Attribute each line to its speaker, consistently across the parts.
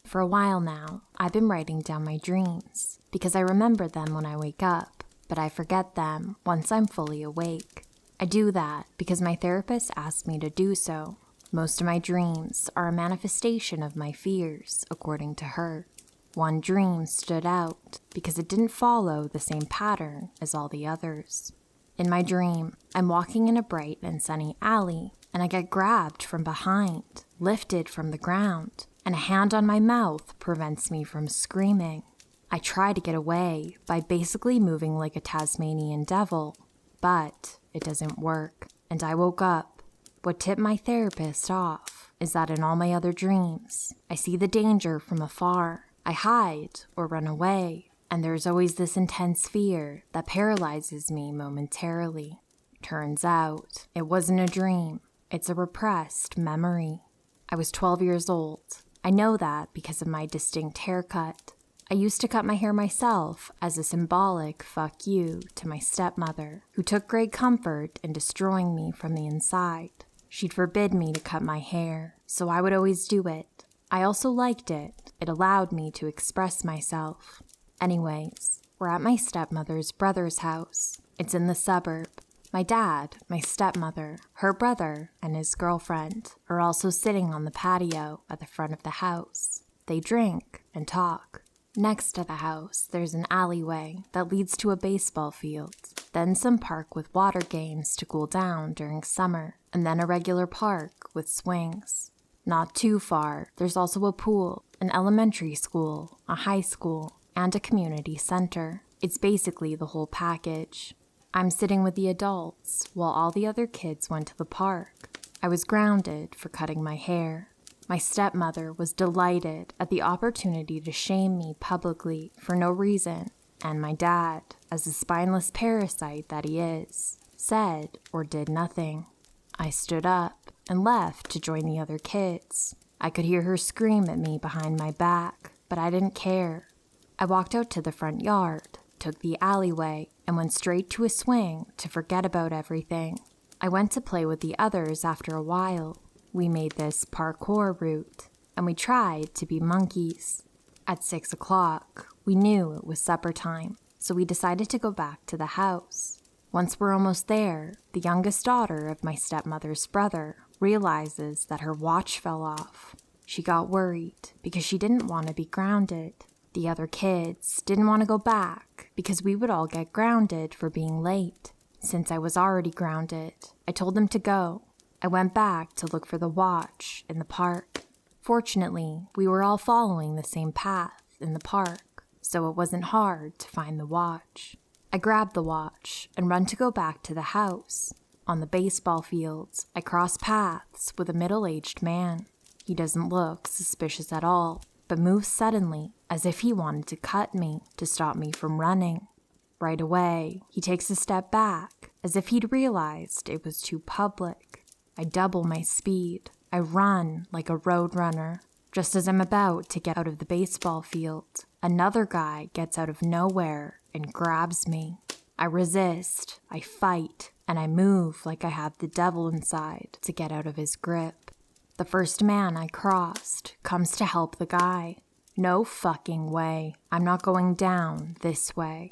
Speaker 1: For a while now, I've been writing down my dreams because I remember them when I wake up, but I forget them once I'm fully awake. I do that because my therapist asked me to do so. Most of my dreams are a manifestation of my fears, according to her. One dream stood out because it didn't follow the same pattern as all the others. In my dream, I'm walking in a bright and sunny alley, and I get grabbed from behind, lifted from the ground, and a hand on my mouth prevents me from screaming. I try to get away by basically moving like a Tasmanian devil, but it doesn't work, and I woke up. What tipped my therapist off is that in all my other dreams, I see the danger from afar. I hide or run away, and there's always this intense fear that paralyzes me momentarily. Turns out, it wasn't a dream. It's a repressed memory. I was 12 years old. I know that because of my distinct haircut. I used to cut my hair myself as a symbolic fuck you to my stepmother, who took great comfort in destroying me from the inside. She'd forbid me to cut my hair, so I would always do it. I also liked it. It allowed me to express myself. Anyways, we're at my stepmother's brother's house. It's in the suburb. My dad, my stepmother, her brother, and his girlfriend are also sitting on the patio at the front of the house. They drink and talk. Next to the house, there's an alleyway that leads to a baseball field, then some park with water games to cool down during summer, and then a regular park with swings. Not too far, there's also a pool, an elementary school, a high school, and a community center. It's basically the whole package. I'm sitting with the adults while all the other kids went to the park. I was grounded for cutting my hair. My stepmother was delighted at the opportunity to shame me publicly for no reason, and my dad, as the spineless parasite that he is, said or did nothing. I stood up and left to join the other kids. I could hear her scream at me behind my back, but I didn't care. I walked out to the front yard, took the alleyway, and went straight to a swing to forget about everything. I went to play with the others after a while. We made this parkour route, and we tried to be monkeys. At 6 o'clock, we knew it was supper time, so we decided to go back to the house. Once we're almost there, the youngest daughter of my stepmother's brother realizes that her watch fell off. She got worried because she didn't want to be grounded. The other kids didn't want to go back because we would all get grounded for being late. Since I was already grounded, I told them to go. I went back to look for the watch in the park. Fortunately, we were all following the same path in the park, so it wasn't hard to find the watch. I grabbed the watch and run to go back to the house. On the baseball field, I cross paths with a middle-aged man. He doesn't look suspicious at all, but moves suddenly as if he wanted to cut me to stop me from running. Right away, he takes a step back as if he'd realized it was too public. I double my speed. I run like a road runner. Just as I'm about to get out of the baseball field, another guy gets out of nowhere and grabs me. I resist, I fight, and I move like I have the devil inside to get out of his grip. The first man I crossed comes to help the guy. No fucking way. I'm not going down this way.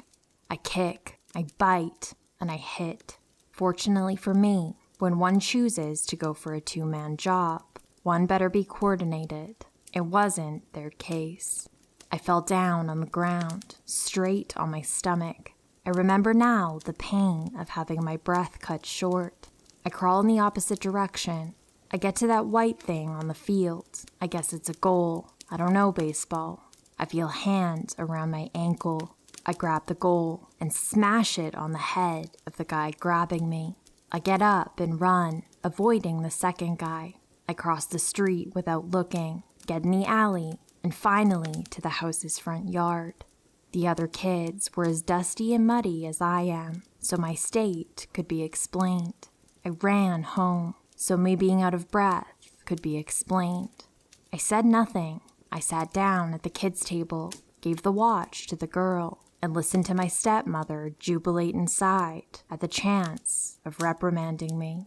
Speaker 1: I kick, I bite, and I hit. Fortunately for me, when one chooses to go for a two-man job, one better be coordinated. It wasn't their case. I fell down on the ground, straight on my stomach. I remember now the pain of having my breath cut short. I crawl in the opposite direction. I get to that white thing on the field. I guess it's a goal. I don't know baseball. I feel hands around my ankle. I grab the goal and smash it on the head of the guy grabbing me. I get up and run, avoiding the second guy. I cross the street without looking, get in the alley, and finally to the house's front yard. The other kids were as dusty and muddy as I am, so my state could be explained. I ran home, so me being out of breath could be explained. I said nothing. I sat down at the kids' table, gave the watch to the girl, and listened to my stepmother jubilate inside at the chance of reprimanding me.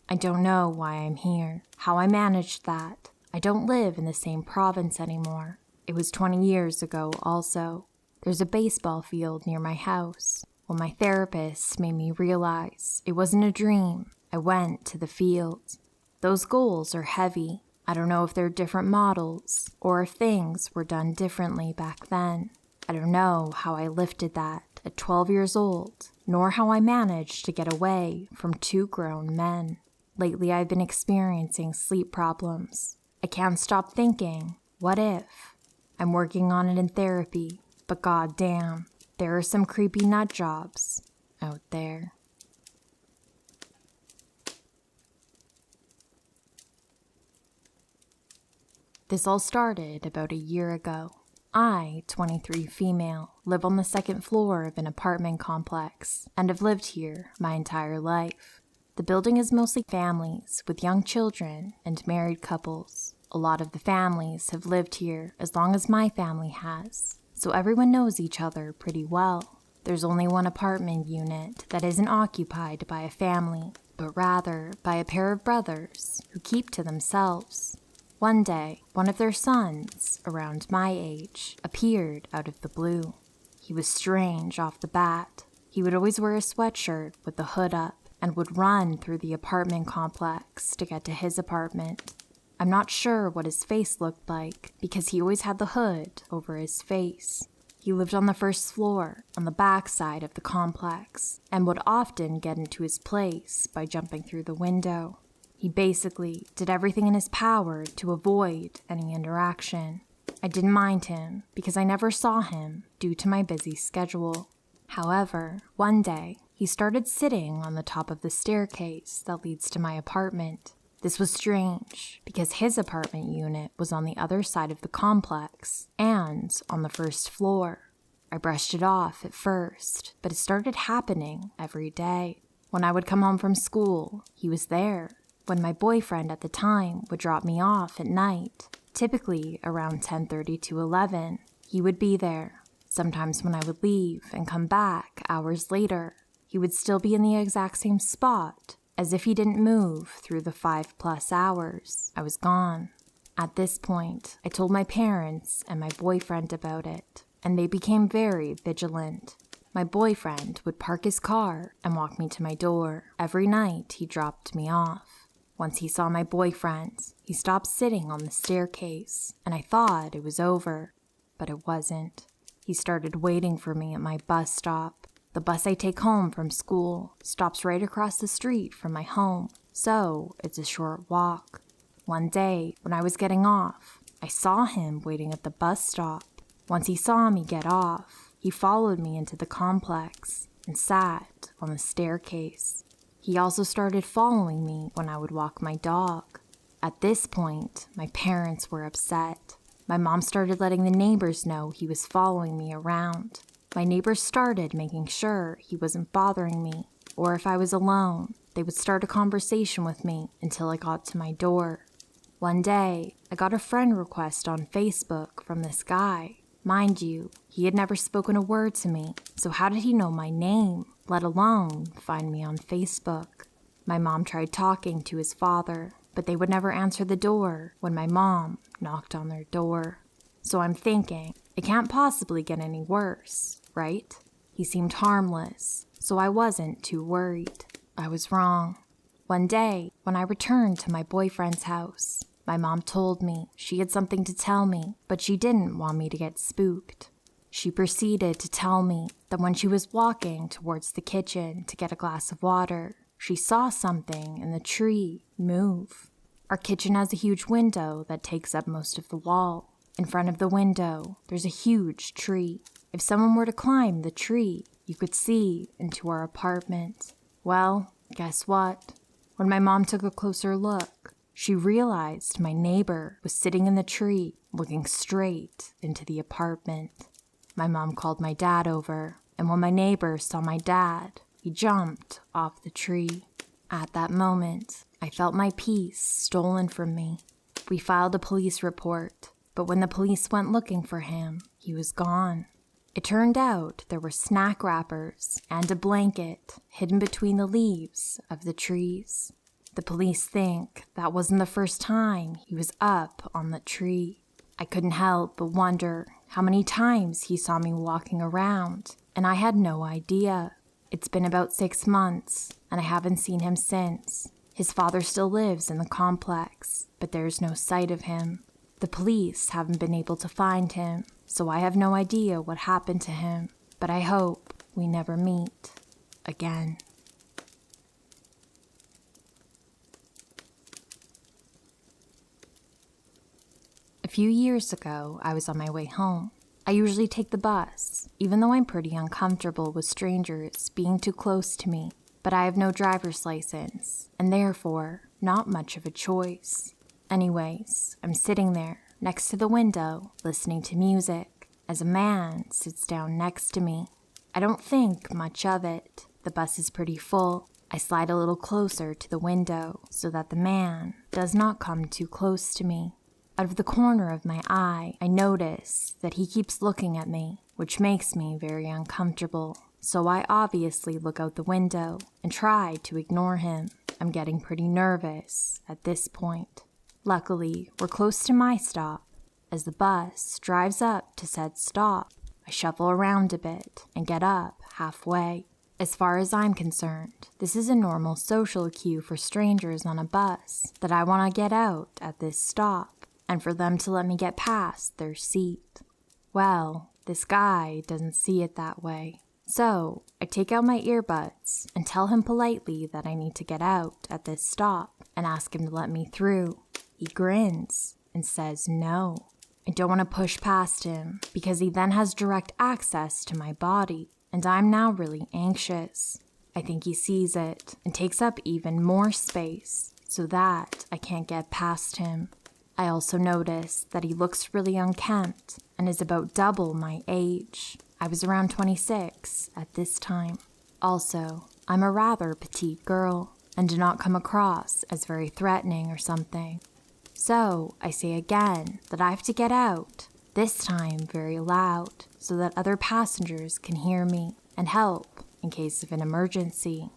Speaker 1: I don't know why I'm here, how I managed that. I don't live in the same province anymore. It was 20 years ago also. There's a baseball field near my house. When my therapist made me realize it wasn't a dream, I went to the field. Those goals are heavy. I don't know if they're different models or if things were done differently back then. I don't know how I lifted that at 12 years old, nor how I managed to get away from 2 grown men. Lately, I've been experiencing sleep problems. I can't stop thinking, what if? I'm working on it in therapy, but goddamn, there are some creepy nut jobs out there. This all started about a year ago. I, 23 female, live on the 2nd floor of an apartment complex and have lived here my entire life. The building is mostly families with young children and married couples. A lot of the families have lived here as long as my family has, so everyone knows each other pretty well. There's only one apartment unit that isn't occupied by a family, but rather by a pair of brothers who keep to themselves. One day, one of their sons, around my age, appeared out of the blue. He was strange off the bat. He would always wear a sweatshirt with the hood up and would run through the apartment complex to get to his apartment. I'm not sure what his face looked like because he always had the hood over his face. He lived on the 1st floor, on the back side of the complex, and would often get into his place by jumping through the window. He basically did everything in his power to avoid any interaction. I didn't mind him because I never saw him due to my busy schedule. However, one day, he started sitting on the top of the staircase that leads to my apartment. This was strange because his apartment unit was on the other side of the complex and on the 1st floor. I brushed it off at first, but it started happening every day. When I would come home from school, he was there. When my boyfriend at the time would drop me off at night, typically around 10:30 to 11, he would be there. Sometimes when I would leave and come back hours later, he would still be in the exact same spot, as if he didn't move through the 5+ hours I was gone. At this point, I told my parents and my boyfriend about it, and they became very vigilant. My boyfriend would park his car and walk me to my door. Every night he dropped me off. Once he saw my boyfriend, he stopped sitting on the staircase, and I thought it was over, but it wasn't. He started waiting for me at my bus stop. The bus I take home from school stops right across the street from my home, so it's a short walk. One day, when I was getting off, I saw him waiting at the bus stop. Once he saw me get off, he followed me into the complex and sat on the staircase. He also started following me when I would walk my dog. At this point, my parents were upset. My mom started letting the neighbors know he was following me around. My neighbors started making sure he wasn't bothering me, or if I was alone, they would start a conversation with me until I got to my door. One day, I got a friend request on Facebook from this guy. Mind you, he had never spoken a word to me, so how did he know my name, let alone find me on Facebook? My mom tried talking to his father, but they would never answer the door when my mom knocked on their door. So I'm thinking, it can't possibly get any worse, right? He seemed harmless, so I wasn't too worried. I was wrong. One day, when I returned to my boyfriend's house, my mom told me she had something to tell me, but she didn't want me to get spooked. She proceeded to tell me that when she was walking towards the kitchen to get a glass of water, she saw something in the tree move. Our kitchen has a huge window that takes up most of the wall. In front of the window, there's a huge tree. If someone were to climb the tree, you could see into our apartment. Well, guess what? When my mom took a closer look, she realized my neighbor was sitting in the tree, looking straight into the apartment. My mom called my dad over, and when my neighbor saw my dad, he jumped off the tree. At that moment, I felt my peace stolen from me. We filed a police report, but when the police went looking for him, he was gone. It turned out there were snack wrappers and a blanket hidden between the leaves of the trees. The police think that wasn't the first time he was up on the tree. I couldn't help but wonder how many times he saw me walking around, and I had no idea. It's been about 6 months, and I haven't seen him since. His father still lives in the complex, but there's no sight of him. The police haven't been able to find him, so I have no idea what happened to him, but I hope we never meet again. A few years ago, I was on my way home. I usually take the bus, even though I'm pretty uncomfortable with strangers being too close to me, but I have no driver's license, and therefore, not much of a choice. Anyways, I'm sitting there, next to the window, listening to music, as a man sits down next to me. I don't think much of it. The bus is pretty full. I slide a little closer to the window so that the man does not come too close to me. Out of the corner of my eye, I notice that he keeps looking at me, which makes me very uncomfortable. So I obviously look out the window and try to ignore him. I'm getting pretty nervous at this point. Luckily, we're close to my stop. As the bus drives up to said stop, I shuffle around a bit and get up halfway. As far as I'm concerned, this is a normal social cue for strangers on a bus that I want to get out at this stop, and for them to let me get past their seat. Well, this guy doesn't see it that way. So, I take out my earbuds and tell him politely that I need to get out at this stop and ask him to let me through. He grins and says no. I don't want to push past him because he then has direct access to my body, and I'm now really anxious. I think he sees it and takes up even more space so that I can't get past him. I also notice that he looks really unkempt and is about double my age. I was around 26 at this time. Also, I'm a rather petite girl and do not come across as very threatening or something. So I say again that I have to get out, this time very loud, so that other passengers can hear me and help in case of an emergency.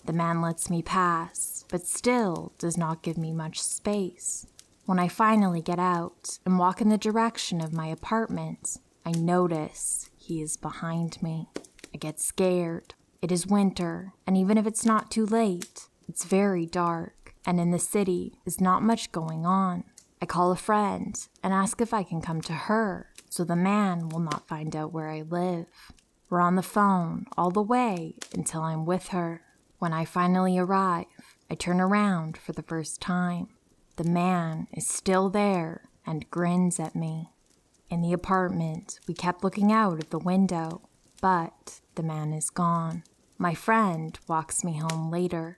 Speaker 1: The man lets me pass, but still does not give me much space. When I finally get out and walk in the direction of my apartment, I notice he is behind me. I get scared. It is winter, and even if it's not too late, it's very dark, and in the city is not much going on. I call a friend and ask if I can come to her, so the man will not find out where I live. We're on the phone all the way until I'm with her. When I finally arrive, I turn around for the first time. The man is still there and grins at me. In the apartment, we kept looking out of the window, but the man is gone. My friend walks me home later.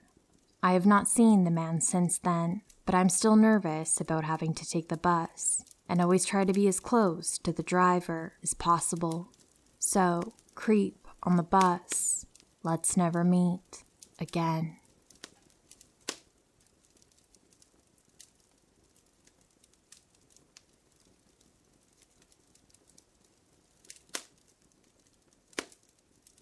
Speaker 1: I have not seen the man since then, but I'm still nervous about having to take the bus, and always try to be as close to the driver as possible. So, creep on the bus. Let's never meet again.